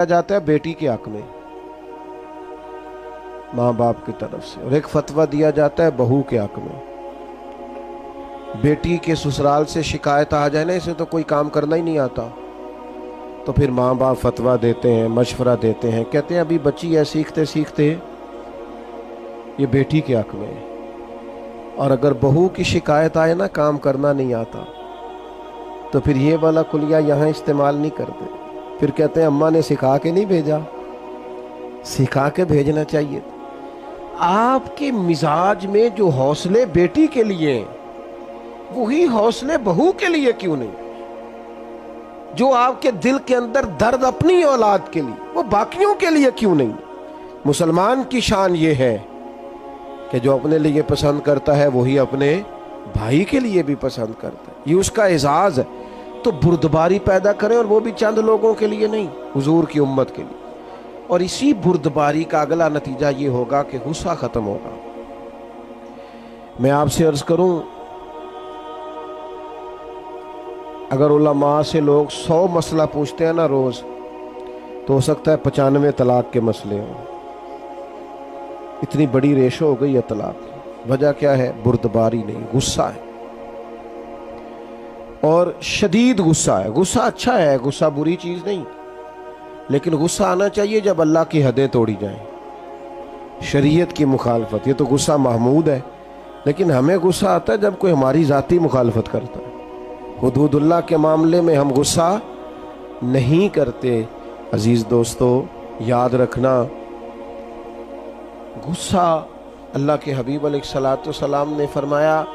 जाता है बेटी के हक में माँ बाप की तरफ से, और एक फतवा दिया जाता है बहू के हक में। बेटी के ससुराल से शिकायत आ जाए ना, इसे तो कोई काम करना ही नहीं आता, तो फिर माँ बाप फतवा देते हैं, मशवरा देते हैं, कहते हैं अभी बच्ची है, सीखते सीखते ये बेटी के हक में है। और अगर बहू की शिकायत आए ना काम करना नहीं आता, तो फिर ये वाला कुलिया यहाँ इस्तेमाल नहीं करते, फिर कहते हैं अम्मा ने सिखा के नहीं भेजा, सिखा के भेजना चाहिए। आपके मिजाज में जो हौसले बेटी के लिए वही हौसले बहू के लिए क्यों नहीं? जो आपके दिल के अंदर दर्द अपनी औलाद के लिए, वो बाकियों के लिए क्यों नहीं? मुसलमान की शान ये है कि जो अपने लिए पसंद करता है वही अपने भाई के लिए भी पसंद करता है, ये उसका एजाज है। तो बुर्दबारी पैदा करें, और वो भी चंद लोगों के लिए नहीं, हुजूर की उम्मत के लिए। और इसी बुर्दबारी का अगला नतीजा ये होगा कि गुस्सा खत्म होगा। मैं आपसे अर्ज करूं, अगर उलमा से लोग 100 मसला पूछते हैं ना रोज, तो हो सकता है 95 तलाक के मसले हों। इतनी बड़ी रेशो हो गई है तलाक की। वजह क्या है? बुर्दबारी नहीं, गुस्सा है, और शदीद गुस्सा है। गुस्सा अच्छा है, गुस्सा बुरी चीज नहीं, लेकिन गुस्सा आना चाहिए जब अल्लाह की हदें तोड़ी जाएं, शरीयत की मुखालफत। ये तो गुस्सा महमूद है, लेकिन हमें गुस्सा आता है जब कोई हमारी जाती मुखालफत करता है। हुदूदुल्लाह के मामले में हम गुस्सा नहीं करते। अजीज दोस्तों, याद रखना, गुस्सा, अल्लाह के हबीब अलैहिस्सलाम ने फरमाया,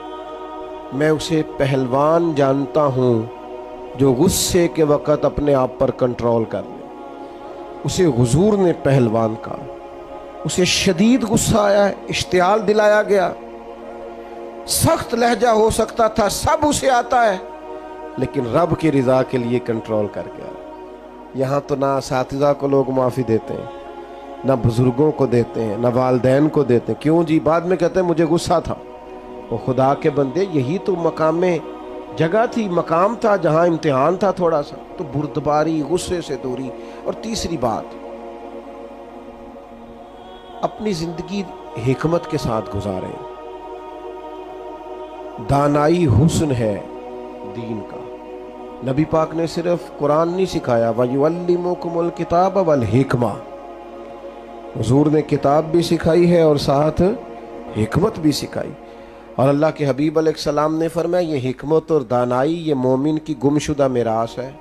मैं उसे पहलवान जानता हूँ जो गुस्से के वक़्त अपने आप पर कंट्रोल कर ले। उसे हुजूर ने पहलवान कहा। उसे शदीद गुस्सा आया है, इश्तियाल दिलाया गया, सख्त लहजा हो सकता था, सब उसे आता है, लेकिन रब की रिजा के लिए कंट्रोल कर गया। यहाँ तो ना असातिज़ा को लोग माफ़ी देते हैं, ना बुजुर्गों को देते हैं, ना वालदैन को देते हैं। क्यों जी? बाद में कहते हैं मुझे गुस्सा था। वो खुदा के बंदे, यही तो मकाम में जगह थी, मकाम था जहाँ इम्तिहान था थोड़ा सा। तो बुर्दबारी, गुस्से से दूरी। और तीसरी बात, अपनी जिंदगी हिकमत के साथ गुजारें। दानाई हुस्न है दीन का। नबी पाक ने सिर्फ कुरान नहीं सिखाया, वयुअल्लिमुकुमुल किताब वल हिकमा। हुजूर ने किताब भी सिखाई है और साथ हिकमत भी सिखाई। और अल्लाह के हबीब अलैहिस्सलाम ने फरमाया, ये हिकमत और दानाई ये मोमिन की गुमशुदा मिरास है,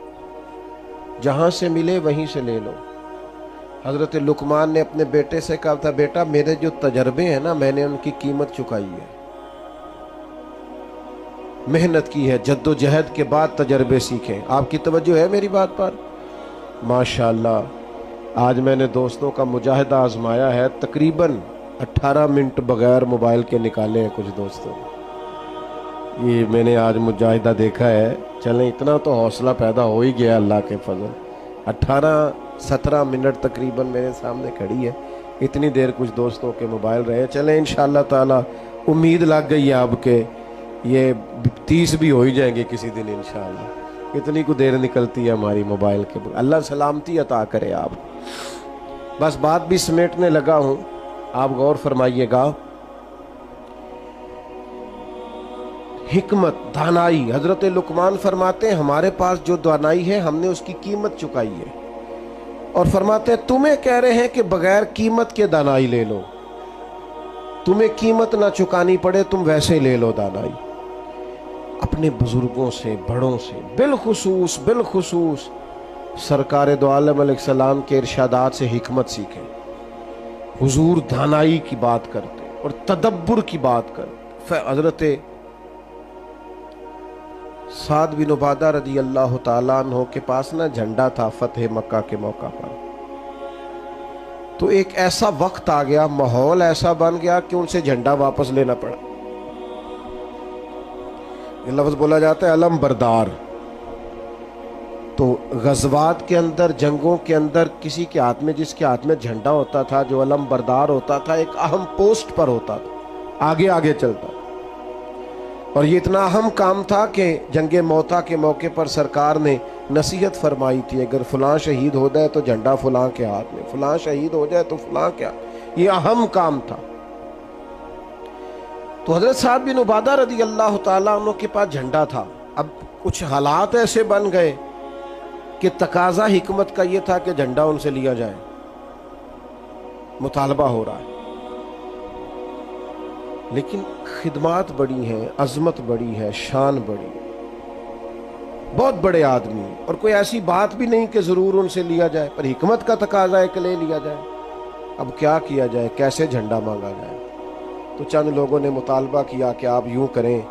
जहाँ से मिले वहीं से ले लो। हज़रत लुकमान ने अपने बेटे से कहा था, बेटा मेरे जो तजर्बे हैं ना, मैंने उनकी कीमत चुकाई है, मेहनत की है, जद्दोजहद के बाद तजर्बे सीखे। आपकी तवज्जो है मेरी बात पर? माशाअल्लाह, आज मैंने दोस्तों का मुजाहिदा आजमाया है, तकरीबन 18 मिनट बगैर मोबाइल के निकाले हैं कुछ दोस्तों। ये मैंने आज मुजाहिदा देखा है। चलें, इतना तो हौसला पैदा हो ही गया अल्लाह के फजल। 18-17 मिनट तकरीबन मेरे सामने खड़ी है, इतनी देर कुछ दोस्तों के मोबाइल रहे। चलें, इंशाअल्लाह ताला उम्मीद लग गई है आपके, ये 30 भी हो ही जाएंगे किसी दिन इंशाअल्लाह। इतनी को देर निकलती है हमारी मोबाइल के। अल्लाह सलामती अता करे आप। बस बात भी समेटने लगा हूँ, आप गौर फरमाइएगा। हिकमत, दानाई, हजरत लुकमान फरमाते हैं हमारे पास जो दानाई है हमने उसकी कीमत चुकाई है। और फरमाते हैं तुम्हें कह रहे हैं कि बगैर कीमत के दानाई ले लो, तुम्हें कीमत ना चुकानी पड़े, तुम वैसे ले लो दानाई। अपने बुजुर्गों से, बड़ों से, बिलखुसूस सरकार दो आलम अलैहिस्सलाम के इरशादात से हिकमत सीखें। हुजूर दानाई की बात करते और तदब्बुर की बात करते। हजरत साद बिन उबादा रदी अल्लाह ताला अन्हु के पास ना झंडा था फतेह मक्का के मौका पर। तो एक ऐसा वक्त आ गया, माहौल ऐसा बन गया कि उनसे झंडा वापस लेना पड़ा। ये लफ्ज बोला जाता है अलम बरदार। तो गज़वात के अंदर, जंगों के अंदर किसी के हाथ में, जिसके हाथ में झंडा होता था, जो अलम बरदार होता था, एक अहम पोस्ट पर होता था, आगे आगे चलता। और ये इतना अहम काम था कि जंगे मौता के मौके पर सरकार ने नसीहत फरमाई थी, अगर फलां शहीद हो जाए तो झंडा फलां के हाथ में, फलां शहीद हो जाए तो फलां क्या, ये अहम काम था। तो हजरत साद बिन उबादा रदी अल्लाह ताला अन्हु के पास झंडा था। अब कुछ हालात ऐसे बन गए कि तकाजा हिकमत का ये था कि झंडा उनसे लिया जाए, मुतालबा हो रहा है, लेकिन खिदमात बड़ी हैं, अजमत बड़ी है, शान बड़ी, बहुत बड़े आदमी, और कोई ऐसी बात भी नहीं कि जरूर उनसे लिया जाए, पर हिकमत का तकाजा है कि ले लिया जाए। अब क्या किया जाए, कैसे झंडा मांगा जाए? तो चंद लोगों ने मुतालबा किया कि आप यूं करें,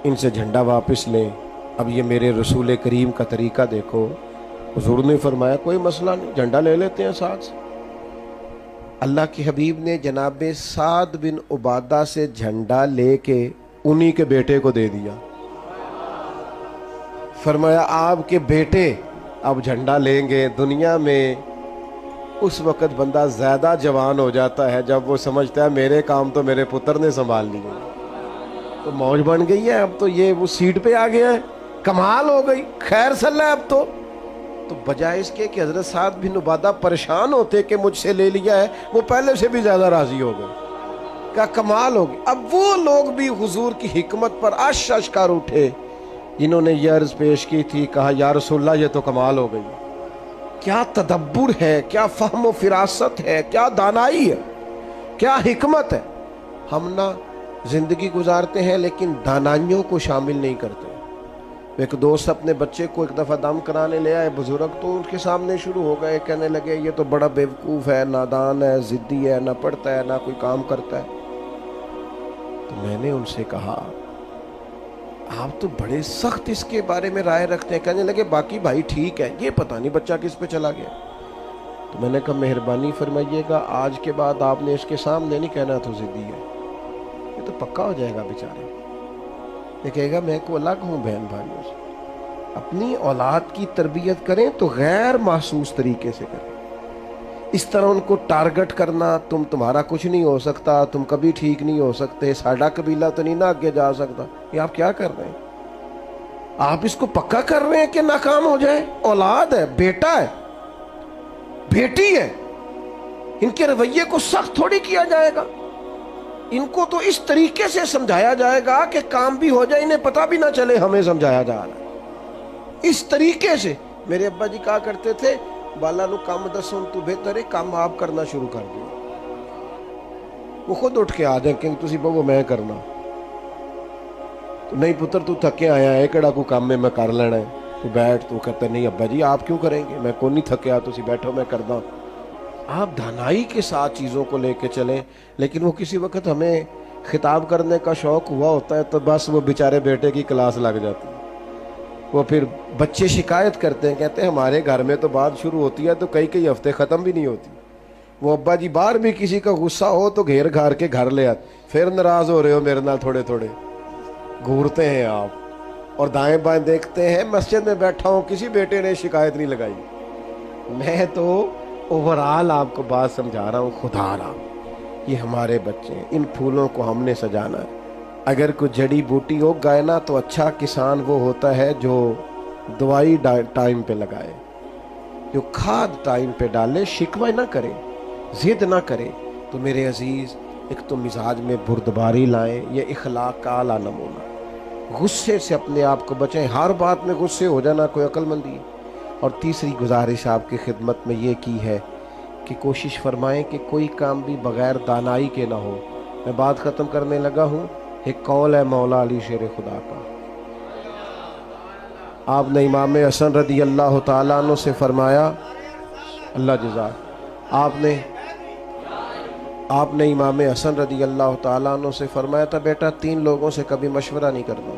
इनसे झंडा वापस लें। अब ये मेरे रसूल करीम का तरीका देखो, हुजूर ने फरमाया कोई मसला नहीं, झंडा ले लेते हैं साथ से। अल्लाह के हबीब ने जनाब साद बिन उबादा से झंडा लेके उन्हीं के बेटे को दे दिया। फरमाया आपके बेटे अब झंडा लेंगे। दुनिया में उस वक़्त बंदा ज़्यादा जवान हो जाता है जब वो समझता है मेरे काम तो मेरे पुत्र ने संभाल लिए, तो मौज बन गई है, अब तो ये वो सीट पे आ गया है, कमाल हो गई, खैर सल्ला है अब तो। बजाय इसके कि हजरत साद बिन उबादा परेशान होते कि मुझसे ले लिया है, वो पहले से भी ज़्यादा राज़ी हो गए, क्या कमाल हो गई। अब वो लोग भी हुजूर की हिकमत पर अश कर उठे जिन्होंने ये अर्ज़ पेश की थी, कहा या रसूलल्लाह ये तो कमाल हो गई, क्या तदब्बुर है, क्या फ़हम व फिरासत है, क्या दानाई है, क्या हिकमत है। हम ना ज़िंदगी गुजारते हैं लेकिन दानाइयों को शामिल नहीं करते। एक दोस्त अपने बच्चे को एक दफ़ा दम कराने ले आए बुजुर्ग, तो उनके सामने शुरू हो गए, कहने लगे ये तो बड़ा बेवकूफ़ है, नादान है, ज़िद्दी है, ना पढ़ता है ना कोई काम करता है। तो मैंने उनसे कहा आप तो बड़े सख्त इसके बारे में राय रखते हैं। कहने लगे बाकी भाई ठीक है, ये पता नहीं बच्चा किस पे चला गया। तो मैंने कहा मेहरबानी फरमाइएगा, आज के बाद आपने इसके सामने नहीं कहना तो ज़िद्दी है, ये तो पक्का हो जाएगा बेचारे, ये कहेगा मैं को अलग हूँ बहन भाइयों से। अपनी औलाद की तरबियत करें तो गैर महसूस तरीके से करें। इस तरह उनको टारगेट करना, तुम्हारा कुछ नहीं हो सकता, तुम कभी ठीक नहीं हो सकते, साडा कबीला तो नहीं ना आगे जा सकता, ये आप क्या कर रहे हैं? आप इसको पक्का कर रहे हैं कि नाकाम हो जाए। औलाद है, बेटा है, बेटी है, इनके रवैये को सख्त थोड़ी किया जाएगा। इनको तो इस तरीके से समझाया जाएगा कि काम भी हो जाए, इन्हें पता भी ना चले हमें समझाया जा रहा है। इस तरीके से मेरे अब्बा जी कहा करते थे, बाला नु काम दसों तू बेहतर है, काम आप करना शुरू कर दो। वो खुद उठ के आ जाए कि तुसी बहु मैं करना, तो नहीं पुत्र तू थके आया है, केड़ा को काम में मैं कर लेना है, तू बैठ। तू कहता नहीं अब्बा जी आप क्यों करेंगे, मैं को नहीं थके, तुसी बैठो मैं करदा। आप दानाई के साथ चीज़ों को लेके चलें। लेकिन वो किसी वक्त हमें खिताब करने का शौक़ हुआ होता है तो बस वो बेचारे बेटे की क्लास लग जाती है। वो फिर बच्चे शिकायत करते हैं, कहते हैं हमारे घर में तो बात शुरू होती है तो कई कई हफ्ते ख़त्म भी नहीं होती। वो अब्बा जी बाहर भी किसी का गुस्सा हो तो घेर घार के घर ले आते, फिर नाराज़ हो रहे हो मेरे नाल, थोड़े थोड़े घूरते हैं आप और दाएं बाएं देखते हैं। मस्जिद में बैठा हूँ, किसी बेटे ने शिकायत नहीं लगाई। मैं तो ओवरऑल आपको बात समझा रहा हूँ, खुदा रहा, ये हमारे बच्चे हैं, इन फूलों को हमने सजाना है। अगर कोई जड़ी बूटी उग गए ना तो अच्छा किसान वो होता है जो दवाई टाइम पे लगाए, जो खाद टाइम पे डाले, शिकवा ना करे, जिद ना करे। तो मेरे अजीज़, एक तो मिजाज में बुर्दबारी लाएं, ये इखलाक का आला नमूना। गुस्से से अपने आप को बचाएं, हर बात में गुस्से हो जाना कोई अक्लमंदी है। और तीसरी गुजारिश आपकी खिदमत में ये की है कि कोशिश फरमाएं कि कोई काम भी बग़ैर दानाई के ना हो। मैं बात ख़त्म करने लगा हूँ। एक कौल है मौला अली शेर खुदा का, आपने इमाम हसन रदी अल्लाह ताला अन्हु से फरमाया, अल्लाह जज़ा, आपने इमाम हसन रदी अल्लाह ताला अन्हु से फरमाया था, बेटा 3 लोगों से कभी मशवरा नहीं करना।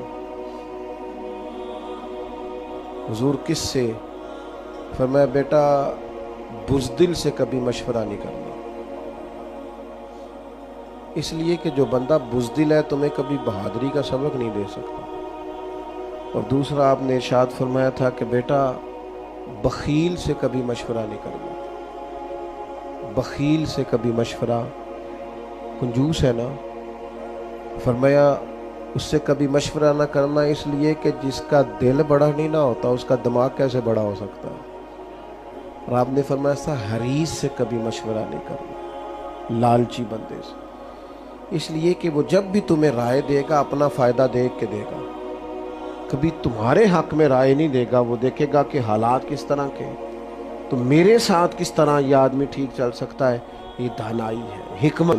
हुजूर किस से? फरमाया बेटा बुज़दिल से कभी मशवरा नहीं करना, इसलिए कि जो बंदा बुज़दिल है तुम्हें कभी बहादुरी का सबक नहीं दे सकता। और दूसरा आपने इरशाद फरमाया था कि बेटा बखील से कभी मशवरा नहीं करना, बखील से कभी मशवरा, कंजूस है ना। फरमाया اس سے کبھی مشورہ نہ کرنا، اس لیے کہ جس کا دل بڑا نہیں نہ ہوتا اس کا دماغ کیسے بڑا ہو سکتا ہے۔ اور آپ نے فرمایا ایسا حریص سے کبھی مشورہ نہیں کرنا، لالچی بندے سے، اس لیے کہ وہ جب بھی تمہیں رائے دے گا اپنا فائدہ دیکھ کے دے گا، کبھی تمہارے حق میں رائے نہیں دے گا، وہ دیکھے گا کہ حالات کس طرح کے، تو میرے ساتھ کس طرح یہ آدمی ٹھیک چل سکتا ہے۔ یہ دانائی ہے، حکمت۔